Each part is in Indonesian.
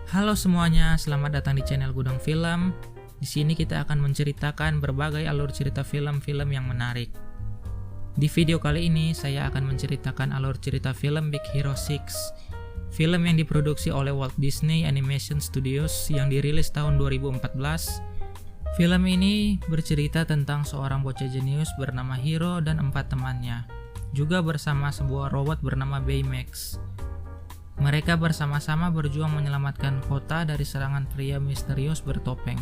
Halo semuanya, selamat datang di channel Gudang Film. Di sini kita akan menceritakan berbagai alur cerita film-film yang menarik. Di video kali ini, saya akan menceritakan alur cerita film Big Hero 6, film yang diproduksi oleh Walt Disney Animation Studios yang dirilis tahun 2014. Film ini bercerita tentang seorang bocah jenius bernama Hiro dan 4 temannya, juga bersama sebuah robot bernama Baymax. Mereka bersama-sama berjuang menyelamatkan kota dari serangan pria misterius bertopeng.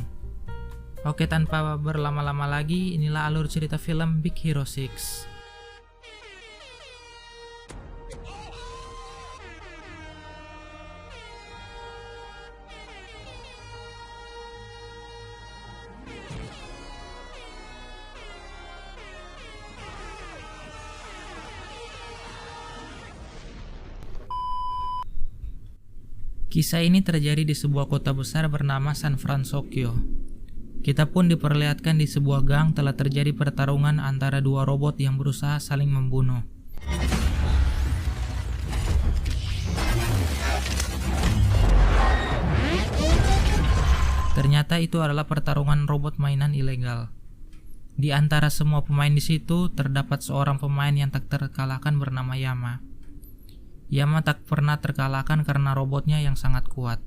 Oke, tanpa berlama-lama lagi, inilah alur cerita film Big Hero 6. Kisah ini terjadi di sebuah kota besar bernama San Francisco. Kita pun diperlihatkan di sebuah gang telah terjadi pertarungan antara dua robot yang berusaha saling membunuh. Ternyata itu adalah pertarungan robot mainan ilegal. Di antara semua pemain di situ, terdapat seorang pemain yang tak terkalahkan bernama Yama. Yama tak pernah terkalahkan karena robotnya yang sangat kuat.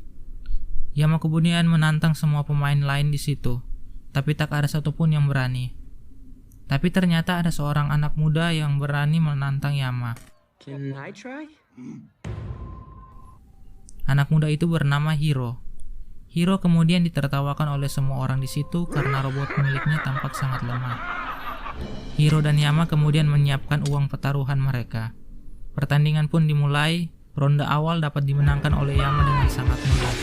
Yama kemudian menantang semua pemain lain di situ, tapi tak ada satupun yang berani. Tapi ternyata ada seorang anak muda yang berani menantang Yama. Can I try? Anak muda itu bernama Hiro. Hiro kemudian ditertawakan oleh semua orang di situ karena robot miliknya tampak sangat lemah. Hiro dan Yama kemudian menyiapkan uang pertaruhan mereka. Pertandingan pun dimulai. Ronde awal dapat dimenangkan oleh Yama dengan sangat mudah.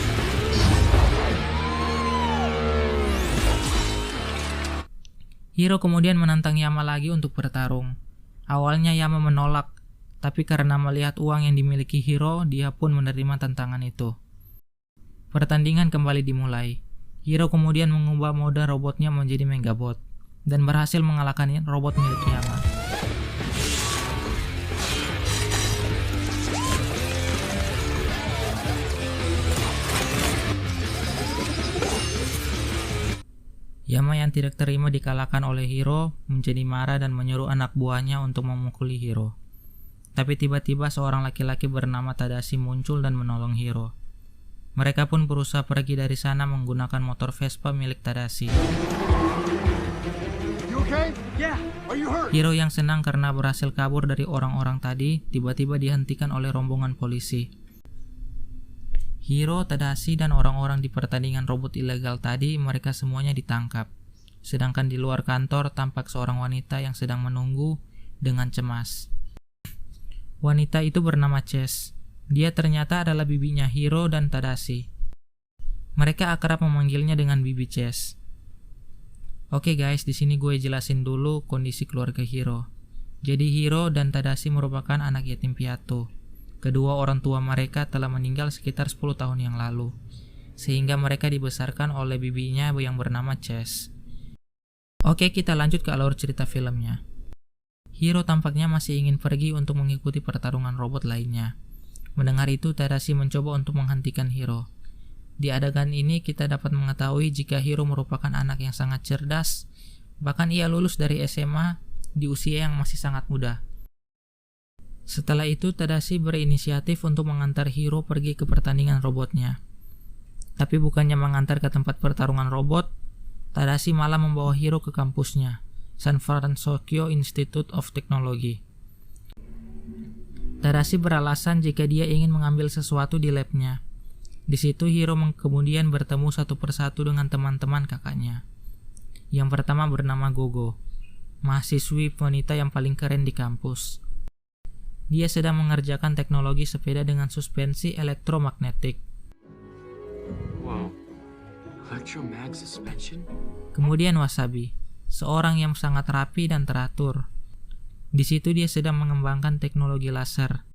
Hiro kemudian menantang Yama lagi untuk bertarung. Awalnya Yama menolak, tapi karena melihat uang yang dimiliki Hiro, dia pun menerima tantangan itu. Pertandingan kembali dimulai. Hiro kemudian mengubah mode robotnya menjadi Megabot dan berhasil mengalahkan robot milik Yama. Yama yang tidak terima dikalahkan oleh Hiro menjadi marah dan menyuruh anak buahnya untuk memukuli Hiro. Tapi tiba-tiba seorang laki-laki bernama Tadashi muncul dan menolong Hiro. Mereka pun berusaha pergi dari sana menggunakan motor Vespa milik Tadashi. Hiro yang senang karena berhasil kabur dari orang-orang tadi, tiba-tiba dihentikan oleh rombongan polisi. Hiro, Tadashi, dan orang-orang di pertandingan robot ilegal tadi, mereka semuanya ditangkap. Sedangkan di luar kantor tampak seorang wanita yang sedang menunggu dengan cemas. Wanita itu bernama Chess. Dia ternyata adalah bibinya Hiro dan Tadashi. Mereka akrab memanggilnya dengan bibi Chess. Oke guys, di sini gue jelasin dulu kondisi keluarga Hiro. Jadi Hiro dan Tadashi merupakan anak yatim piatu. Kedua orang tua mereka telah meninggal sekitar 10 tahun yang lalu, sehingga mereka dibesarkan oleh bibinya yang bernama Chess. Oke, kita lanjut ke alur cerita filmnya. Hiro tampaknya masih ingin pergi untuk mengikuti pertarungan robot lainnya. Mendengar itu, Tadashi mencoba untuk menghentikan Hiro. Di adegan ini kita dapat mengetahui jika Hiro merupakan anak yang sangat cerdas, bahkan ia lulus dari SMA di usia yang masih sangat muda. Setelah itu, Tadashi berinisiatif untuk mengantar Hiro pergi ke pertandingan robotnya. Tapi bukannya mengantar ke tempat pertarungan robot, Tadashi malah membawa Hiro ke kampusnya, San Francisco Institute of Technology. Tadashi beralasan jika dia ingin mengambil sesuatu di labnya. Di situ Hiro kemudian bertemu satu persatu dengan teman-teman kakaknya. Yang pertama bernama Gogo, mahasiswi wanita yang paling keren di kampus. Dia sedang mengerjakan teknologi sepeda dengan suspensi elektromagnetik. Wow. Electromag suspension? Kemudian Wasabi, seorang yang sangat rapi dan teratur. Di situ dia sedang mengembangkan teknologi laser.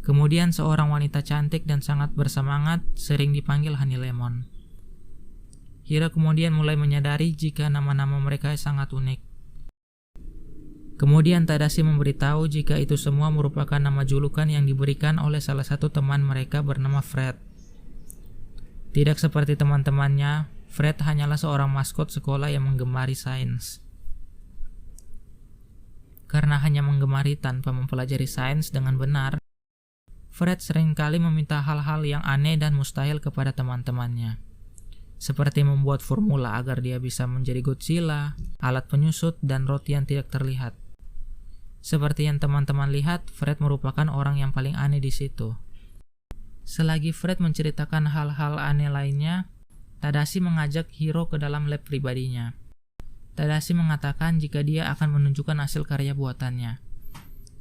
Kemudian seorang wanita cantik dan sangat bersemangat sering dipanggil Honey Lemon. Hiro kemudian mulai menyadari jika nama-nama mereka sangat unik. Kemudian Tadashi memberitahu jika itu semua merupakan nama julukan yang diberikan oleh salah satu teman mereka bernama Fred. Tidak seperti teman-temannya, Fred hanyalah seorang maskot sekolah yang menggemari sains. Karena hanya menggemari tanpa mempelajari sains dengan benar, Fred seringkali meminta hal-hal yang aneh dan mustahil kepada teman-temannya. Seperti membuat formula agar dia bisa menjadi Godzilla, alat penyusut, dan roti yang tidak terlihat. Seperti yang teman-teman lihat, Fred merupakan orang yang paling aneh di situ. Selagi Fred menceritakan hal-hal aneh lainnya, Tadashi mengajak Hiro ke dalam lab pribadinya. Tadashi mengatakan jika dia akan menunjukkan hasil karya buatannya.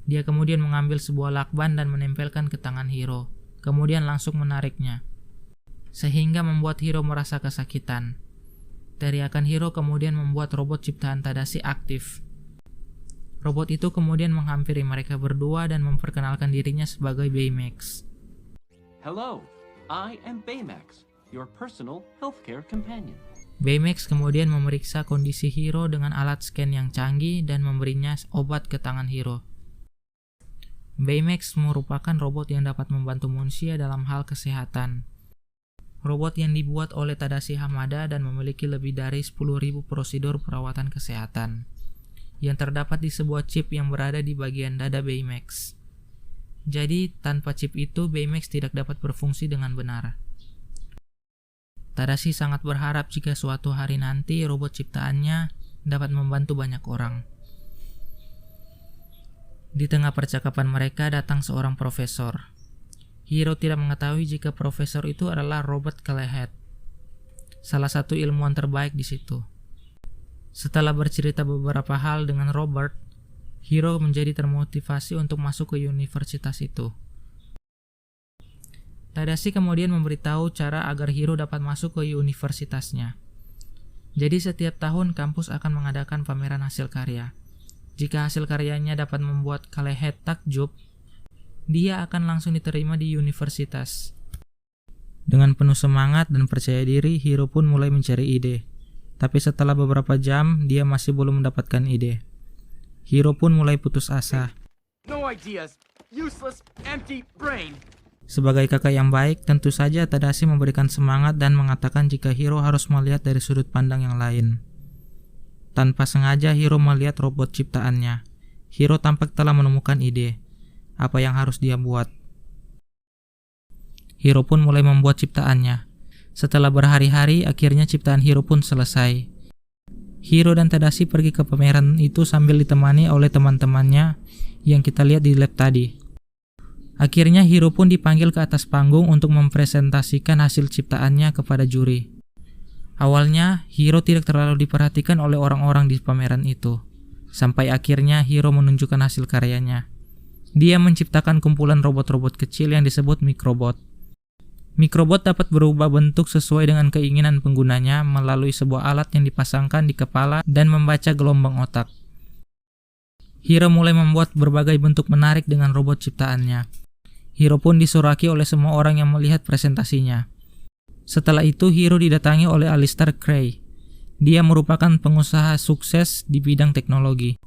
Dia kemudian mengambil sebuah lakban dan menempelkan ke tangan Hiro, kemudian langsung menariknya, sehingga membuat Hiro merasa kesakitan. Teriakan Hiro kemudian membuat robot ciptaan Tadashi aktif. Robot itu kemudian menghampiri mereka berdua dan memperkenalkan dirinya sebagai Baymax. Hello, I am Baymax, your personal healthcare companion. Baymax kemudian memeriksa kondisi Hiro dengan alat scan yang canggih dan memberinya obat ke tangan Hiro. Baymax merupakan robot yang dapat membantu manusia dalam hal kesehatan. Robot yang dibuat oleh Tadashi Hamada dan memiliki lebih dari 10.000 prosedur perawatan kesehatan yang terdapat di sebuah chip yang berada di bagian dada Baymax. Jadi, tanpa chip itu, Baymax tidak dapat berfungsi dengan benar. Tadashi sangat berharap jika suatu hari nanti robot ciptaannya dapat membantu banyak orang. Di tengah percakapan mereka datang seorang profesor. Hiro tidak mengetahui jika profesor itu adalah Robert Kalehead, salah satu ilmuwan terbaik di situ. Setelah bercerita beberapa hal dengan Robert, Hiro menjadi termotivasi untuk masuk ke universitas itu. Tadashi kemudian memberitahu cara agar Hiro dapat masuk ke universitasnya. Jadi setiap tahun kampus akan mengadakan pameran hasil karya. Jika hasil karyanya dapat membuat Kalehead takjub, dia akan langsung diterima di universitas. Dengan penuh semangat dan percaya diri, Hiro pun mulai mencari ide. Tapi setelah beberapa jam, dia masih belum mendapatkan ide. Hiro pun mulai putus asa. No ideas. Useless, empty brain. Sebagai kakak yang baik, tentu saja Tadashi memberikan semangat dan mengatakan jika Hiro harus melihat dari sudut pandang yang lain. Tanpa sengaja Hiro melihat robot ciptaannya. Hiro tampak telah menemukan ide. Apa yang harus dia buat? Hiro pun mulai membuat ciptaannya. Setelah berhari-hari, akhirnya ciptaan Hiro pun selesai. Hiro dan Tadashi pergi ke pameran itu sambil ditemani oleh teman-temannya yang kita lihat di lab tadi. Akhirnya Hiro pun dipanggil ke atas panggung untuk mempresentasikan hasil ciptaannya kepada juri. Awalnya, Hiro tidak terlalu diperhatikan oleh orang-orang di pameran itu. Sampai akhirnya Hiro menunjukkan hasil karyanya. Dia menciptakan kumpulan robot-robot kecil yang disebut Microbot. Microbot dapat berubah bentuk sesuai dengan keinginan penggunanya melalui sebuah alat yang dipasangkan di kepala dan membaca gelombang otak. Hiro mulai membuat berbagai bentuk menarik dengan robot ciptaannya. Hiro pun disoraki oleh semua orang yang melihat presentasinya. Setelah itu, Hiro didatangi oleh Alistair Cray. Dia merupakan pengusaha sukses di bidang teknologi.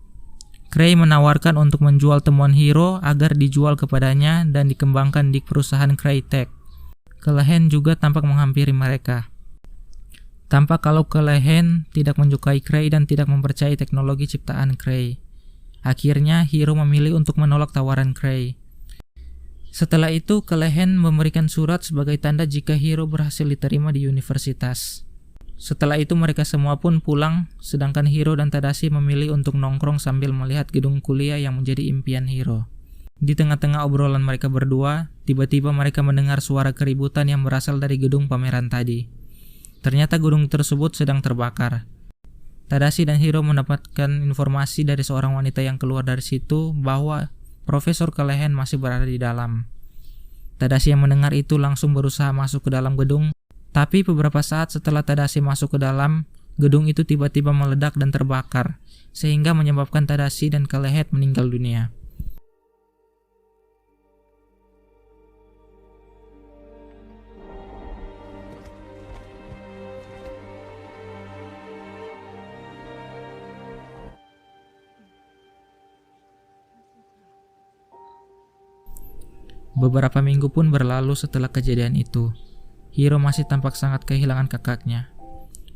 Cray menawarkan untuk menjual temuan Hiro agar dijual kepadanya dan dikembangkan di perusahaan Crytek. Kalehead juga tampak menghampiri mereka. Tampak kalau Kalehead tidak menyukai Cray dan tidak mempercayai teknologi ciptaan Cray. Akhirnya, Hiro memilih untuk menolak tawaran Cray. Setelah itu, Kalehead memberikan surat sebagai tanda jika Hiro berhasil diterima di universitas. Setelah itu mereka semua pun pulang, sedangkan Hiro dan Tadashi memilih untuk nongkrong sambil melihat gedung kuliah yang menjadi impian Hiro. Di tengah-tengah obrolan mereka berdua, tiba-tiba mereka mendengar suara keributan yang berasal dari gedung pameran tadi. Ternyata gedung tersebut sedang terbakar. Tadashi dan Hiro mendapatkan informasi dari seorang wanita yang keluar dari situ bahwa Profesor Kalehead masih berada di dalam. Tadashi yang mendengar itu langsung berusaha masuk ke dalam gedung, tapi beberapa saat setelah Tadashi masuk ke dalam, gedung itu tiba-tiba meledak dan terbakar, sehingga menyebabkan Tadashi dan Kalehead meninggal dunia. Beberapa minggu pun berlalu setelah kejadian itu. Hiro masih tampak sangat kehilangan kakaknya.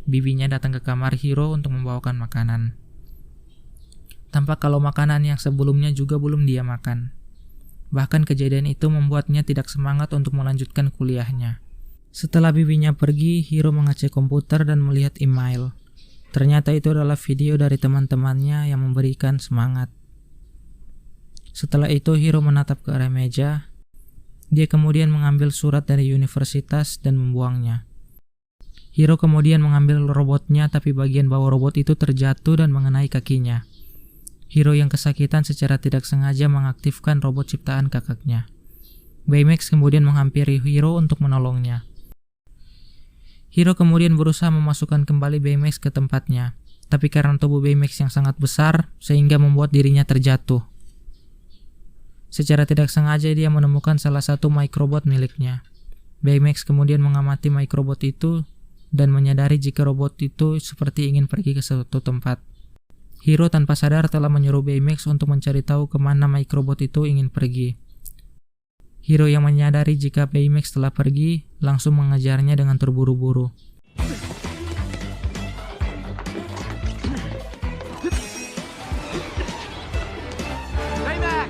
Bibinya datang ke kamar Hiro untuk membawakan makanan. Tampak kalau makanan yang sebelumnya juga belum dia makan. Bahkan kejadian itu membuatnya tidak semangat untuk melanjutkan kuliahnya. Setelah bibinya pergi, Hiro mengecek komputer dan melihat email. Ternyata itu adalah video dari teman-temannya yang memberikan semangat. Setelah itu Hiro menatap ke arah meja. Dia kemudian mengambil surat dari universitas dan membuangnya. Hiro kemudian mengambil robotnya, tapi bagian bawah robot itu terjatuh dan mengenai kakinya. Hiro yang kesakitan secara tidak sengaja mengaktifkan robot ciptaan kakaknya. Baymax kemudian menghampiri Hiro untuk menolongnya. Hiro kemudian berusaha memasukkan kembali Baymax ke tempatnya, tapi karena tubuh Baymax yang sangat besar, sehingga membuat dirinya terjatuh. Secara tidak sengaja dia menemukan salah satu microbot miliknya. Baymax kemudian mengamati microbot itu dan menyadari jika robot itu seperti ingin pergi ke suatu tempat. Hiro tanpa sadar telah menyuruh Baymax untuk mencari tahu kemana microbot itu ingin pergi. Hiro yang menyadari jika Baymax telah pergi, langsung mengejarnya dengan terburu-buru. Baymax!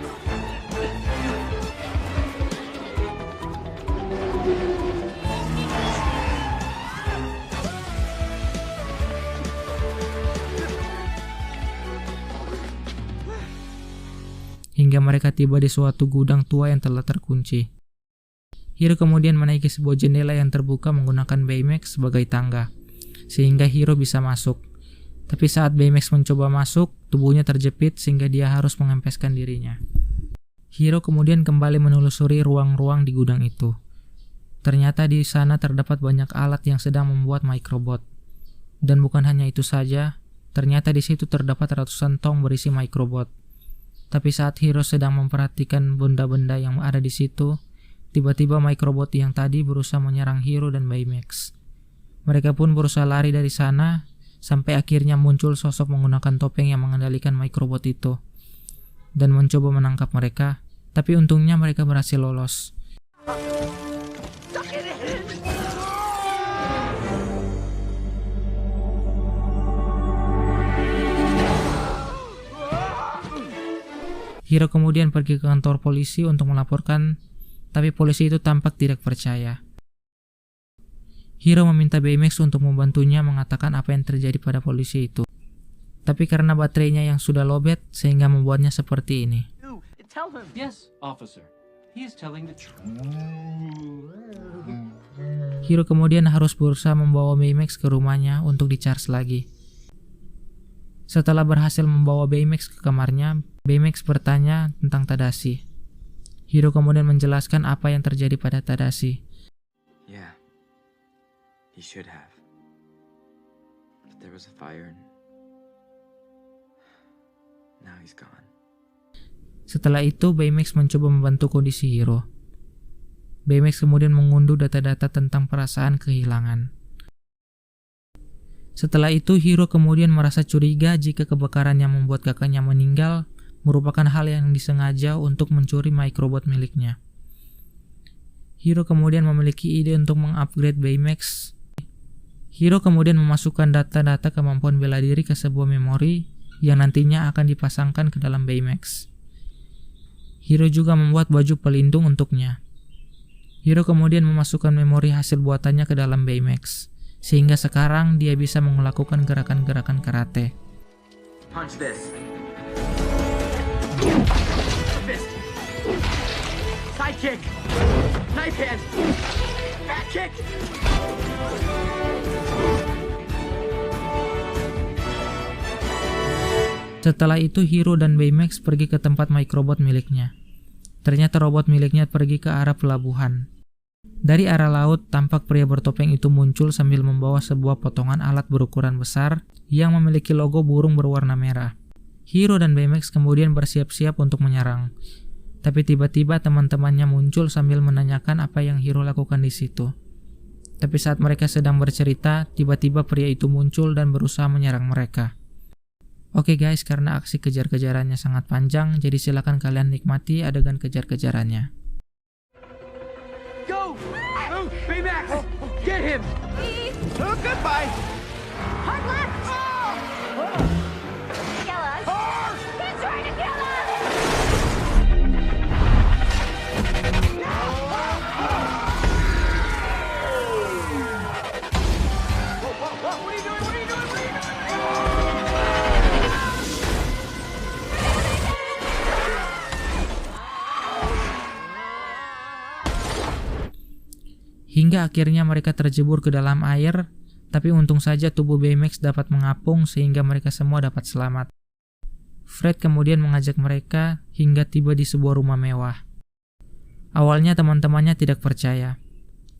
Hingga mereka tiba di suatu gudang tua yang telah terkunci. Hiro kemudian menaiki sebuah jendela yang terbuka menggunakan Baymax sebagai tangga, sehingga Hiro bisa masuk. Tapi saat Baymax mencoba masuk, tubuhnya terjepit sehingga dia harus mengempeskan dirinya. Hiro kemudian kembali menelusuri ruang-ruang di gudang itu. Ternyata di sana terdapat banyak alat yang sedang membuat microbot. Dan bukan hanya itu saja, ternyata di situ terdapat ratusan tong berisi microbot. Tapi saat Hiro sedang memperhatikan benda-benda yang ada di situ, tiba-tiba microbot yang tadi berusaha menyerang Hiro dan Baymax. Mereka pun berusaha lari dari sana, sampai akhirnya muncul sosok menggunakan topeng yang mengendalikan microbot itu, dan mencoba menangkap mereka, tapi untungnya mereka berhasil lolos. Hiro kemudian pergi ke kantor polisi untuk melaporkan, tapi polisi itu tampak tidak percaya. Hiro meminta Baymax untuk membantunya mengatakan apa yang terjadi pada polisi itu. Tapi karena baterainya yang sudah lowbat, sehingga membuatnya seperti ini. Tell him. Yes, officer. He is telling the truth. Hiro kemudian harus berusaha membawa Baymax ke rumahnya untuk di-charge lagi. Setelah berhasil membawa Baymax ke kamarnya, Baymax bertanya tentang Tadashi. Hiro kemudian menjelaskan apa yang terjadi pada Tadashi. Yeah, he should have. But there was a fire and now he's gone. Setelah itu, Baymax mencoba membantu kondisi Hiro. Baymax kemudian mengunduh data-data tentang perasaan kehilangan. Setelah itu, Hiro kemudian merasa curiga jika kebakaran yang membuat kakaknya meninggal merupakan hal yang disengaja untuk mencuri microbot miliknya. Hiro kemudian memiliki ide untuk mengupgrade Baymax. Hiro kemudian memasukkan data-data kemampuan bela diri ke sebuah memori yang nantinya akan dipasangkan ke dalam Baymax. Hiro juga membuat baju pelindung untuknya. Hiro kemudian memasukkan memori hasil buatannya ke dalam Baymax, sehingga sekarang dia bisa melakukan gerakan-gerakan karate. Punch this. Fist. Side kick. Knife hand. Back kick. Setelah itu, Hiro dan Baymax pergi ke tempat microbot miliknya. Ternyata robot miliknya pergi ke arah pelabuhan. Dari arah laut, tampak pria bertopeng itu muncul sambil membawa sebuah potongan alat berukuran besar yang memiliki logo burung berwarna merah. Hiro dan Baymax kemudian bersiap-siap untuk menyerang. Tapi tiba-tiba teman-temannya muncul sambil menanyakan apa yang Hiro lakukan di situ. Tapi saat mereka sedang bercerita, tiba-tiba pria itu muncul dan berusaha menyerang mereka. Oke guys, karena aksi kejar-kejarannya sangat panjang, jadi silakan kalian nikmati adegan kejar-kejarannya. Go! Move, Baymax! Get him! Oh, goodbye. Hard left! Kill us! He's trying to kill us! What are you doing? What are you doing? What are you doing? Hingga akhirnya mereka terjebur ke dalam air, tapi untung saja tubuh Baymax dapat mengapung sehingga mereka semua dapat selamat. Fred kemudian mengajak mereka hingga tiba di sebuah rumah mewah. Awalnya teman-temannya tidak percaya,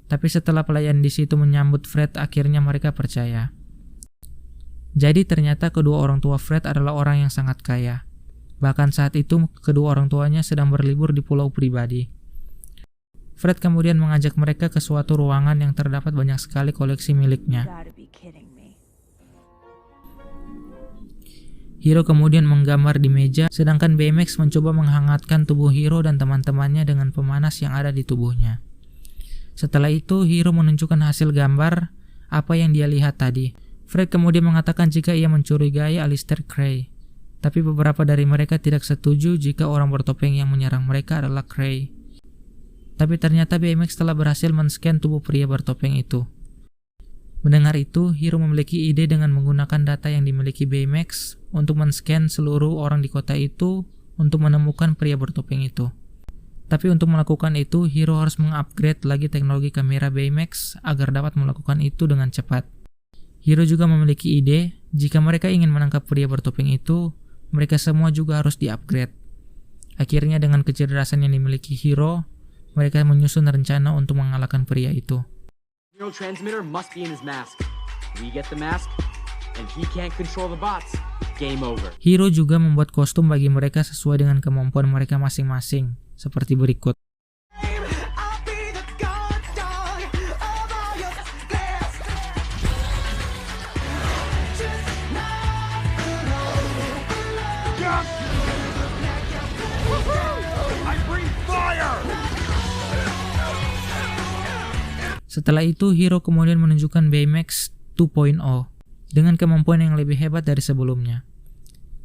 tapi setelah pelayan di situ menyambut Fred, akhirnya mereka percaya. Jadi ternyata kedua orang tua Fred adalah orang yang sangat kaya. Bahkan saat itu kedua orang tuanya sedang berlibur di pulau pribadi. Fred kemudian mengajak mereka ke suatu ruangan yang terdapat banyak sekali koleksi miliknya. Gotta be kidding me. Hiro kemudian menggambar di meja, sedangkan Baymax mencoba menghangatkan tubuh Hiro dan teman-temannya dengan pemanas yang ada di tubuhnya. Setelah itu, Hiro menunjukkan hasil gambar apa yang dia lihat tadi. Fred kemudian mengatakan jika ia mencurigai Alistair Gray, tapi beberapa dari mereka tidak setuju jika orang bertopeng yang menyerang mereka adalah Gray. Tapi ternyata Baymax telah berhasil men-scan tubuh pria bertopeng itu. Mendengar itu, Hiro memiliki ide dengan menggunakan data yang dimiliki Baymax untuk men-scan seluruh orang di kota itu untuk menemukan pria bertopeng itu. Tapi untuk melakukan itu, Hiro harus mengupgrade lagi teknologi kamera Baymax agar dapat melakukan itu dengan cepat. Hiro juga memiliki ide, jika mereka ingin menangkap pria bertopeng itu, mereka semua juga harus di-upgrade. Akhirnya dengan kecerdasan yang dimiliki Hiro, mereka menyusun rencana untuk mengalahkan pria itu. Neurotransmitter must be in his mask. We get the mask, and he can't control the bots. Game over. Hiro juga membuat kostum bagi mereka sesuai dengan kemampuan mereka masing-masing, seperti berikut. I'll be the guard dog of all your players. Just not I breathe fire! Setelah itu, Hiro kemudian menunjukkan Baymax 2.0 dengan kemampuan yang lebih hebat dari sebelumnya.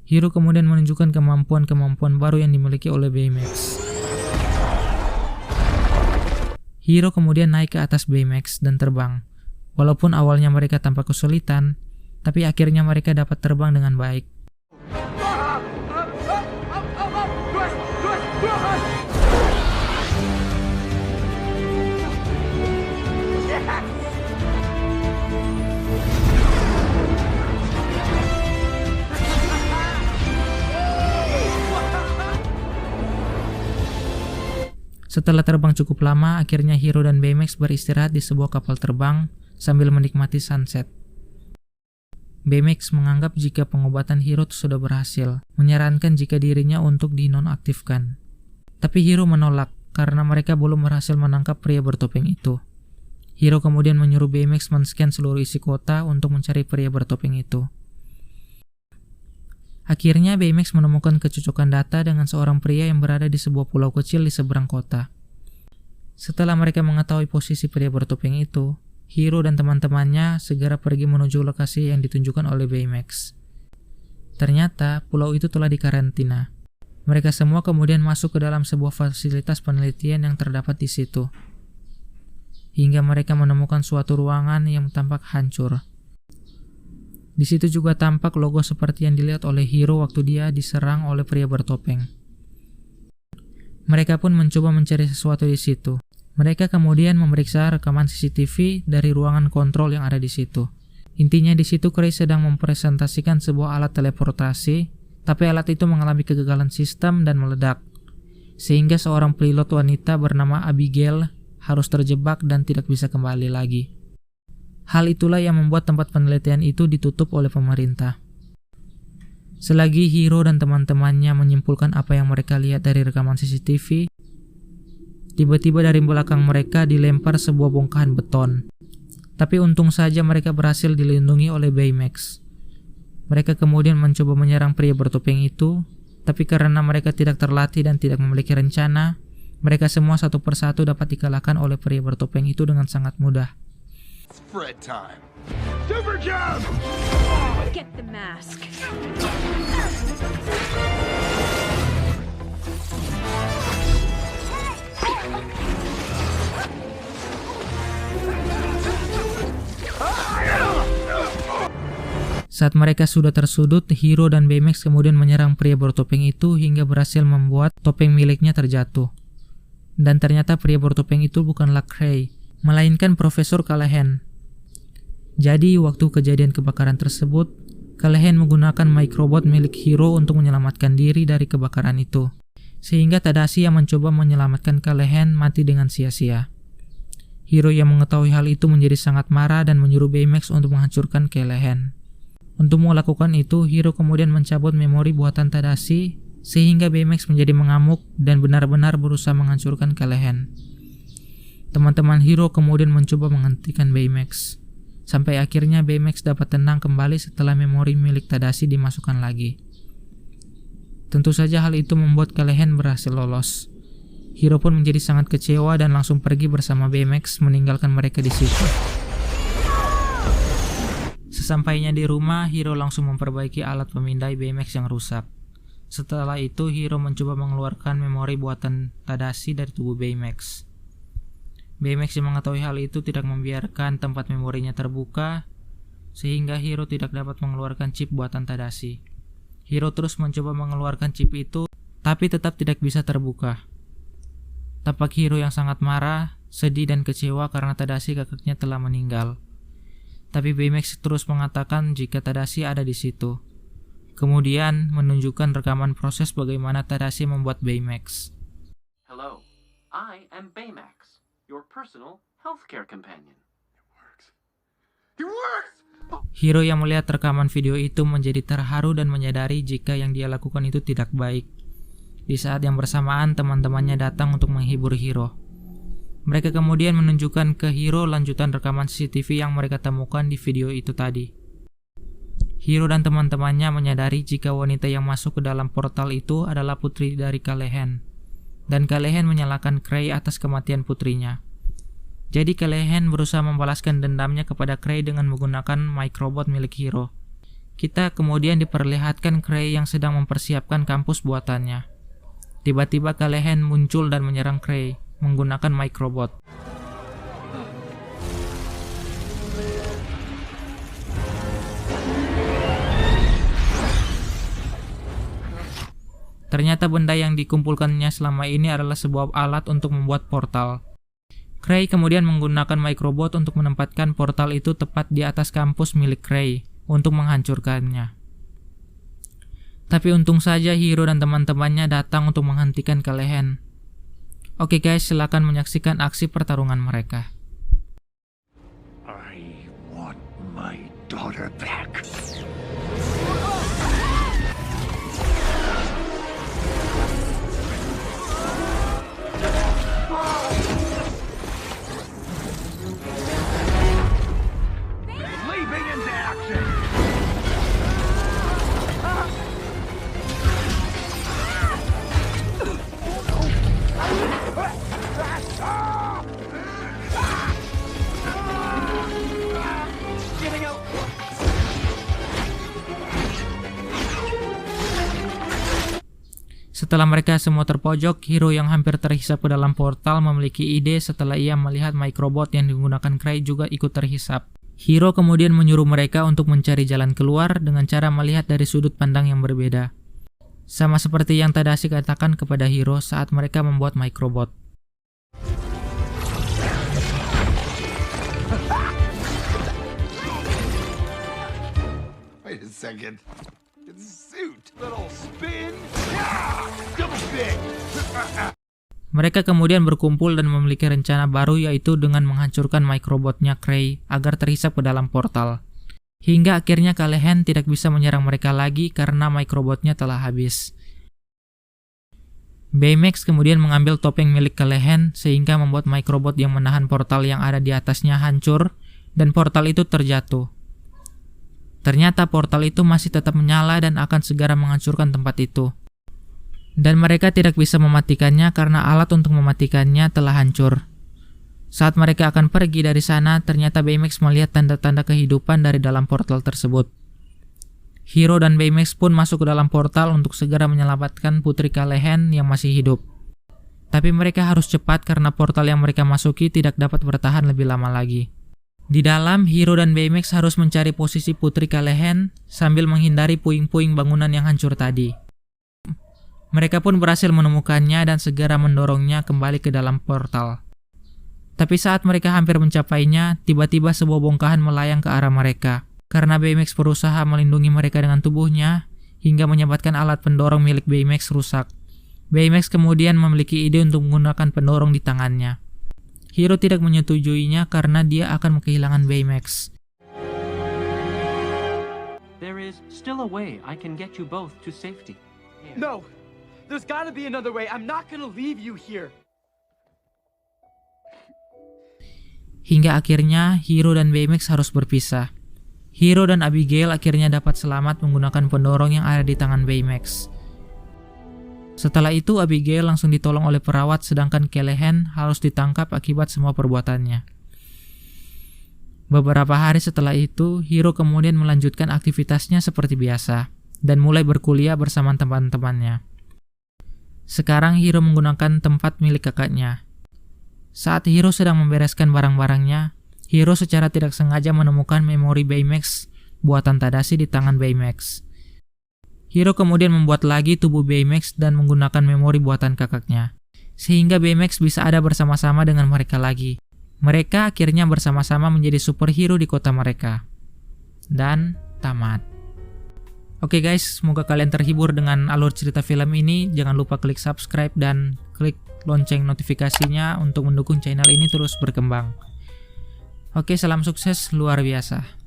Hiro kemudian menunjukkan kemampuan-kemampuan baru yang dimiliki oleh Baymax. Hiro kemudian naik ke atas Baymax dan terbang. Walaupun awalnya mereka tampak kesulitan, tapi akhirnya mereka dapat terbang dengan baik. Setelah terbang cukup lama, akhirnya Hiro dan Baymax beristirahat di sebuah kapal terbang sambil menikmati sunset. Baymax menganggap jika pengobatan Hiro sudah berhasil, menyarankan jika dirinya untuk dinonaktifkan. Tapi Hiro menolak karena mereka belum berhasil menangkap pria bertopeng itu. Hiro kemudian menyuruh Baymax men-scan seluruh isi kota untuk mencari pria bertopeng itu. Akhirnya Baymax menemukan kecocokan data dengan seorang pria yang berada di sebuah pulau kecil di seberang kota. Setelah mereka mengetahui posisi pria bertopeng itu, Hiro dan teman-temannya segera pergi menuju lokasi yang ditunjukkan oleh Baymax. Ternyata pulau itu telah dikarantina. Mereka semua kemudian masuk ke dalam sebuah fasilitas penelitian yang terdapat di situ. Hingga mereka menemukan suatu ruangan yang tampak hancur. Di situ juga tampak logo seperti yang dilihat oleh Hiro waktu dia diserang oleh pria bertopeng. Mereka pun mencoba mencari sesuatu di situ. Mereka kemudian memeriksa rekaman CCTV dari ruangan kontrol yang ada di situ. Intinya di situ Gray sedang mempresentasikan sebuah alat teleportasi, tapi alat itu mengalami kegagalan sistem dan meledak. Sehingga seorang pilot wanita bernama Abigail harus terjebak dan tidak bisa kembali lagi. Hal itulah yang membuat tempat penelitian itu ditutup oleh pemerintah. Selagi Hiro dan teman-temannya menyimpulkan apa yang mereka lihat dari rekaman CCTV, tiba-tiba dari belakang mereka dilempar sebuah bongkahan beton. Tapi untung saja mereka berhasil dilindungi oleh Baymax. Mereka kemudian mencoba menyerang pria bertopeng itu, tapi karena mereka tidak terlatih dan tidak memiliki rencana, Mereka semua satu persatu dapat dikalahkan oleh pria bertopeng itu dengan sangat mudah. Spread time. Super jump! Get the mask. Saat mereka sudah tersudut, Hiro dan Baymax kemudian menyerang pria bertopeng itu hingga berhasil membuat topeng miliknya terjatuh. Dan ternyata pria bertopeng itu bukanlah Cray, melainkan Profesor Callahan. Jadi, waktu kejadian kebakaran tersebut, Callahan menggunakan microbot milik Hiro untuk menyelamatkan diri dari kebakaran itu. Sehingga Tadashi yang mencoba menyelamatkan Callahan mati dengan sia-sia. Hiro yang mengetahui hal itu menjadi sangat marah dan menyuruh Baymax untuk menghancurkan Callahan. Untuk melakukan itu, Hiro kemudian mencabut memori buatan Tadashi sehingga Baymax menjadi mengamuk dan benar-benar berusaha menghancurkan Callahan. Teman-teman Hiro kemudian mencoba menghentikan Baymax. Sampai akhirnya Baymax dapat tenang kembali setelah memori milik Tadashi dimasukkan lagi. Tentu saja hal itu membuat Callahan berhasil lolos. Hiro pun menjadi sangat kecewa dan langsung pergi bersama Baymax meninggalkan mereka di situ. Sesampainya di rumah, Hiro langsung memperbaiki alat pemindai Baymax yang rusak. Setelah itu, Hiro mencoba mengeluarkan memori buatan Tadashi dari tubuh Baymax. Baymax yang mengetahui hal itu tidak membiarkan tempat memorinya terbuka, sehingga Hiro tidak dapat mengeluarkan chip buatan Tadashi. Hiro terus mencoba mengeluarkan chip itu, tapi tetap tidak bisa terbuka. Tampak Hiro yang sangat marah, sedih dan kecewa karena Tadashi kakaknya telah meninggal. Tapi Baymax terus mengatakan jika Tadashi ada di situ. Kemudian menunjukkan rekaman proses bagaimana Tadashi membuat Baymax. Hello, I am Baymax, your personal healthcare companion. It works! Hiro yang melihat rekaman video itu menjadi terharu dan menyadari jika yang dia lakukan itu tidak baik. Di saat yang bersamaan, teman-temannya datang untuk menghibur Hiro. Mereka kemudian menunjukkan ke Hiro lanjutan rekaman CCTV yang mereka temukan di video itu tadi. Hiro dan teman-temannya menyadari jika wanita yang masuk ke dalam portal itu adalah putri dari Callahan. Dan Callahan menyalahkan Cray atas kematian putrinya. Jadi Callahan berusaha membalaskan dendamnya kepada Cray dengan menggunakan microbot milik Hiro. Kita kemudian diperlihatkan Cray yang sedang mempersiapkan kampus buatannya. Tiba-tiba Callahan muncul dan menyerang Cray menggunakan microbot. Ternyata benda yang dikumpulkannya selama ini adalah sebuah alat untuk membuat portal. Cray kemudian menggunakan microbot untuk menempatkan portal itu tepat di atas kampus milik Cray untuk menghancurkannya. Tapi untung saja Hiro dan teman-temannya datang untuk menghentikan Callahan. Oke guys, silakan menyaksikan aksi pertarungan mereka. I want my daughter back. Leaping into action! Getting out! Setelah mereka semua terpojok, Hiro yang hampir terhisap ke dalam portal memiliki ide setelah ia melihat microbot yang digunakan Cray juga ikut terhisap. Hiro kemudian menyuruh mereka untuk mencari jalan keluar dengan cara melihat dari sudut pandang yang berbeda. Sama seperti yang Tadashi katakan kepada Hiro saat mereka membuat microbot. Wait a second. It's a suit. Little spin. Yeah! Double spin. Mereka kemudian berkumpul dan memiliki rencana baru, yaitu dengan menghancurkan microbotnya Cray agar terhisap ke dalam portal. Hingga akhirnya Callahan tidak bisa menyerang mereka lagi karena microbotnya telah habis. Baymax kemudian mengambil topeng milik Callahan sehingga membuat microbot yang menahan portal yang ada di atasnya hancur dan portal itu terjatuh. Ternyata portal itu masih tetap menyala dan akan segera menghancurkan tempat itu. Dan mereka tidak bisa mematikannya karena alat untuk mematikannya telah hancur. Saat mereka akan pergi dari sana, ternyata Baymax melihat tanda-tanda kehidupan dari dalam portal tersebut. Hiro dan Baymax pun masuk ke dalam portal untuk segera menyelamatkan Putri Callahan yang masih hidup. Tapi mereka harus cepat karena portal yang mereka masuki tidak dapat bertahan lebih lama lagi. Di dalam, Hiro dan Baymax harus mencari posisi Putri Callahan sambil menghindari puing-puing bangunan yang hancur tadi. Mereka pun berhasil menemukannya dan segera mendorongnya kembali ke dalam portal. Tapi saat mereka hampir mencapainya, tiba-tiba sebuah bongkahan melayang ke arah mereka. Karena Baymax berusaha melindungi mereka dengan tubuhnya, hingga menyebabkan alat pendorong milik Baymax rusak. Baymax kemudian memiliki ide untuk menggunakan pendorong di tangannya. Hiro tidak menyetujuinya karena dia akan kehilangan Baymax. There is still a way I can get you both to safety. No! There's gotta be another way. I'm not gonna leave you here. Hingga akhirnya Hiro dan Baymax harus berpisah. Hiro dan Abigail akhirnya dapat selamat menggunakan pendorong yang ada di tangan Baymax. Setelah itu Abigail langsung ditolong oleh perawat sedangkan Callahan harus ditangkap akibat semua perbuatannya. Beberapa hari setelah itu, Hiro kemudian melanjutkan aktivitasnya seperti biasa dan mulai berkuliah bersama teman-temannya. Sekarang Hiro menggunakan tempat milik kakaknya. Saat Hiro sedang membereskan barang-barangnya, Hiro secara tidak sengaja menemukan memori Baymax buatan Tadashi di tangan Baymax. Hiro kemudian membuat lagi tubuh Baymax dan menggunakan memori buatan kakaknya, sehingga Baymax bisa ada bersama-sama dengan mereka lagi. Mereka akhirnya bersama-sama menjadi superhero di kota mereka. Dan tamat. Oke guys, semoga kalian terhibur dengan alur cerita film ini. Jangan lupa klik subscribe dan klik lonceng notifikasinya untuk mendukung channel ini terus berkembang. Oke, salam sukses luar biasa.